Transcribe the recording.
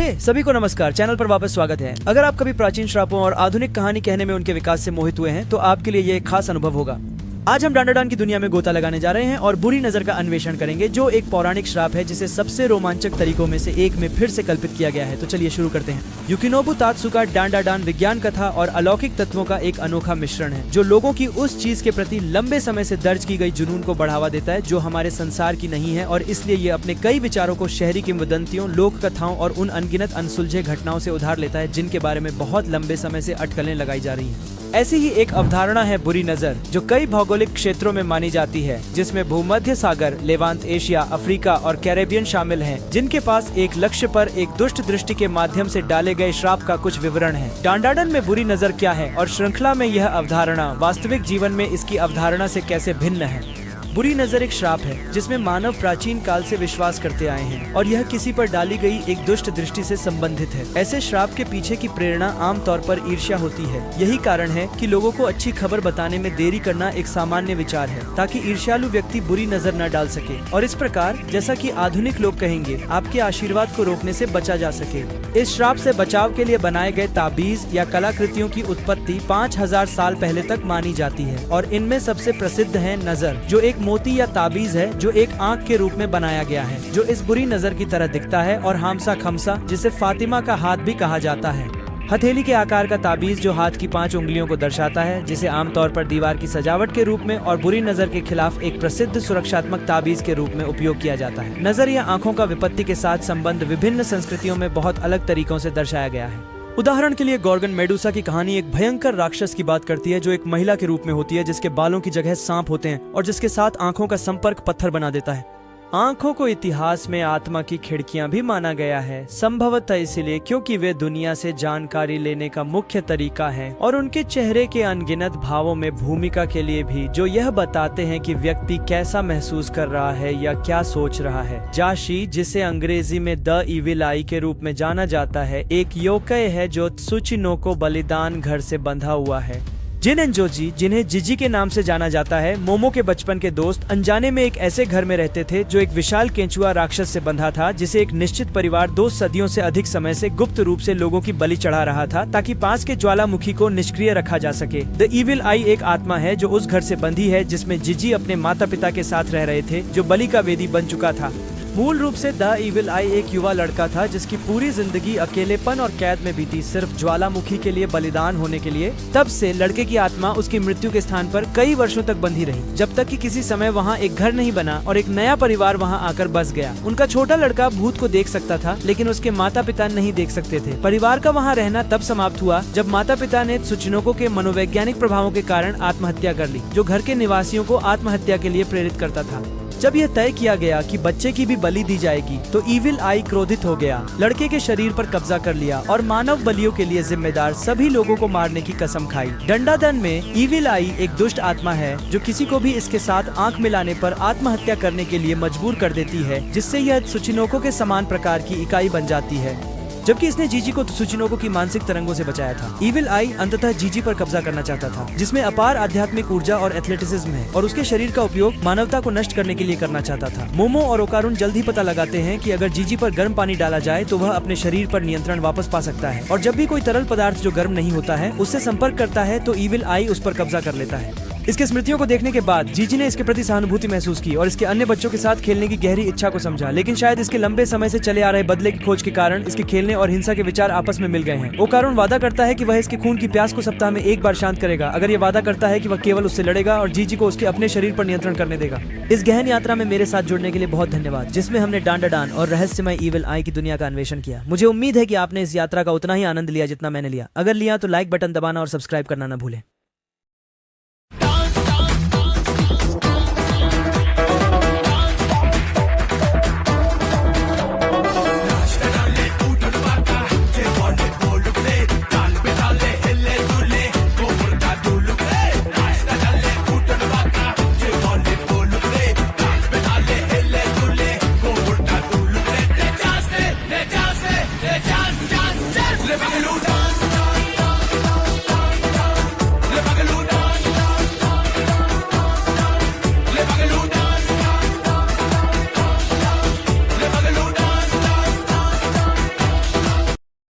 सभी को नमस्कार। चैनल पर वापस स्वागत है। अगर आप कभी प्राचीन श्रापों और आधुनिक कहानी कहने में उनके विकास से मोहित हुए हैं तो आपके लिए ये एक खास अनुभव होगा। आज हम डांडाडान की दुनिया में गोता लगाने जा रहे हैं और बुरी नजर का अन्वेषण करेंगे, जो एक पौराणिक श्राप है जिसे सबसे रोमांचक तरीकों में से एक में फिर से कल्पित किया गया है। तो चलिए शुरू करते हैं। युकिनोबु तात्सुका डांडाडान विज्ञान कथा और अलौकिक तत्वों का एक अनोखा मिश्रण है, जो लोगों की उस चीज के प्रति लंबे समय से दर्ज की गई जुनून को बढ़ावा देता है जो हमारे संसार की नहीं है, और इसलिए ये अपने कई विचारों को शहरी किंवदंतियों, लोक कथाओं और उन अनगिनत अनसुलझे घटनाओं से उधार लेता है जिनके बारे में बहुत लंबे समय से अटकलें लगाई जा रही हैं। ऐसी ही एक अवधारणा है बुरी नजर, जो कई भौगोलिक क्षेत्रों में मानी जाती है, जिसमें भूमध्य सागर, लेवांत एशिया, अफ्रीका और कैरेबियन शामिल हैं, जिनके पास एक लक्ष्य पर एक दुष्ट दृष्टि के माध्यम से डाले गए श्राप का कुछ विवरण है। डांडाडन में बुरी नजर क्या है और श्रृंखला में यह अवधारणा वास्तविक जीवन में इसकी अवधारणा से कैसे भिन्न है। बुरी नजर एक श्राप है जिसमें मानव प्राचीन काल से विश्वास करते आए हैं, और यह किसी पर डाली गई एक दुष्ट दृष्टि से संबंधित है। ऐसे श्राप के पीछे की प्रेरणा आमतौर पर ईर्ष्या होती है। यही कारण है कि लोगों को अच्छी खबर बताने में देरी करना एक सामान्य विचार है, ताकि ईर्ष्यालु व्यक्ति बुरी नजर न डाल सके, और इस प्रकार, जैसा कि आधुनिक लोग कहेंगे, आपके आशीर्वाद को रोकने से बचा जा सके। इस श्राप से बचाव के लिए बनाए गए ताबीज या कलाकृतियों की उत्पत्ति 5000 साल पहले तक मानी जाती है, और इनमें सबसे प्रसिद्ध है नजर, जो एक मोती या ताबीज है जो एक आंख के रूप में बनाया गया है, जो इस बुरी नजर की तरह दिखता है, और हामसा खमसा, जिसे फातिमा का हाथ भी कहा जाता है, हथेली के आकार का ताबीज जो हाथ की 5 उंगलियों को दर्शाता है, जिसे आमतौर पर दीवार की सजावट के रूप में और बुरी नजर के खिलाफ एक प्रसिद्ध सुरक्षात्मक ताबीज के रूप में उपयोग किया जाता है। नजर या आंखों का विपत्ति के साथ संबंध विभिन्न संस्कृतियों में बहुत अलग तरीकों से दर्शाया गया है। उदाहरण के लिए गॉर्गन मेडुसा की कहानी एक भयंकर राक्षस की बात करती है, जो एक महिला के रूप में होती है, जिसके बालों की जगह सांप होते हैं और जिसके साथ आंखों का संपर्क पत्थर बना देता है। आंखों को इतिहास में आत्मा की खिड़कियां भी माना गया है, संभवतः इसलिए क्योंकि वे दुनिया से जानकारी लेने का मुख्य तरीका है, और उनके चेहरे के अनगिनत भावों में भूमिका के लिए भी, जो यह बताते हैं कि व्यक्ति कैसा महसूस कर रहा है या क्या सोच रहा है। जाशी, जिसे अंग्रेजी में द इविल आई के रूप में जाना जाता है, एक योकै है जो त्सुचिनोको बलिदान घर से बंधा हुआ है। जिनेंजोजी, जिन्हें जिजी के नाम से जाना जाता है, मोमो के बचपन के दोस्त, अनजाने में एक ऐसे घर में रहते थे जो एक विशाल केंचुआ राक्षस से बंधा था, जिसे एक निश्चित परिवार 2 सदियों से अधिक समय से गुप्त रूप से लोगों की बलि चढ़ा रहा था, ताकि पास के ज्वालामुखी को निष्क्रिय रखा जा सके। द इविल आई एक आत्मा है जो उस घर से बंधी है जिसमें जिजी अपने माता पिता के साथ रह रहे थे, जो बलि का वेदी बन चुका था। मूल रूप से द इविल आई एक युवा लड़का था जिसकी पूरी जिंदगी अकेलेपन और कैद में बीती, सिर्फ ज्वालामुखी के लिए बलिदान होने के लिए। तब से लड़के की आत्मा उसकी मृत्यु के स्थान पर कई वर्षों तक बंधी रही, जब तक कि किसी समय वहाँ एक घर नहीं बना और एक नया परिवार वहाँ आकर बस गया। उनका छोटा लड़का भूत को देख सकता था, लेकिन उसके माता पिता नहीं देख सकते थे। परिवार का वहाँ रहना तब समाप्त हुआ जब माता पिता ने त्सुचिनोको के मनोवैज्ञानिक प्रभावों के कारण आत्महत्या कर ली, जो घर के निवासियों को आत्महत्या के लिए प्रेरित करता था। जब यह तय किया गया कि बच्चे की भी बलि दी जाएगी, तो इविल आई क्रोधित हो गया, लड़के के शरीर पर कब्जा कर लिया और मानव बलियों के लिए जिम्मेदार सभी लोगों को मारने की कसम खाई। डांडाडन में इविल आई एक दुष्ट आत्मा है जो किसी को भी इसके साथ आंख मिलाने पर आत्महत्या करने के लिए मजबूर कर देती है, जिससे यह त्सुचिनोको के समान प्रकार की इकाई बन जाती है, जबकि इसने जीजी को त्सुचिनोको की मानसिक तरंगों से बचाया था। इविल आई अंततः जीजी पर कब्जा करना चाहता था, जिसमें अपार आध्यात्मिक ऊर्जा और एथलेटिसिज्म है, और उसके शरीर का उपयोग मानवता को नष्ट करने के लिए करना चाहता था। मोमो और ओकारुन जल्द ही पता लगाते हैं कि अगर जीजी पर गर्म पानी डाला जाए तो वह अपने शरीर पर नियंत्रण वापस पा सकता है, और जब भी कोई तरल पदार्थ जो गर्म नहीं होता है उससे संपर्क करता है तो इविल आई उस पर कब्जा कर लेता है। इसके स्मृतियों को देखने के बाद जीजी ने इसके प्रति सहानुभूति महसूस की और इसके अन्य बच्चों के साथ खेलने की गहरी इच्छा को समझा, लेकिन शायद इसके लंबे समय से चले आ रहे बदले की खोज के कारण इसके खेलने और हिंसा के विचार आपस में मिल गए हैं। ओकारुन वादा करता है कि वह इसके खून की प्यास को सप्ताह में एक बार शांत करेगा, अगर ये वादा करता है कि वह केवल उससे लड़ेगा और जीजी को उसके अपने शरीर पर नियंत्रण करने देगा। इस गहन यात्रा में मेरे साथ जुड़ने के लिए बहुत धन्यवाद, जिसमें हमने डांडाडान और रहस्यमय इविल आई की दुनिया का अन्वेषण किया। मुझे उम्मीद है कि आपने इस यात्रा का उतना ही आनंद लिया जितना मैंने लिया। अगर लिया तो लाइक बटन दबाना और सब्सक्राइब करना न भूलें।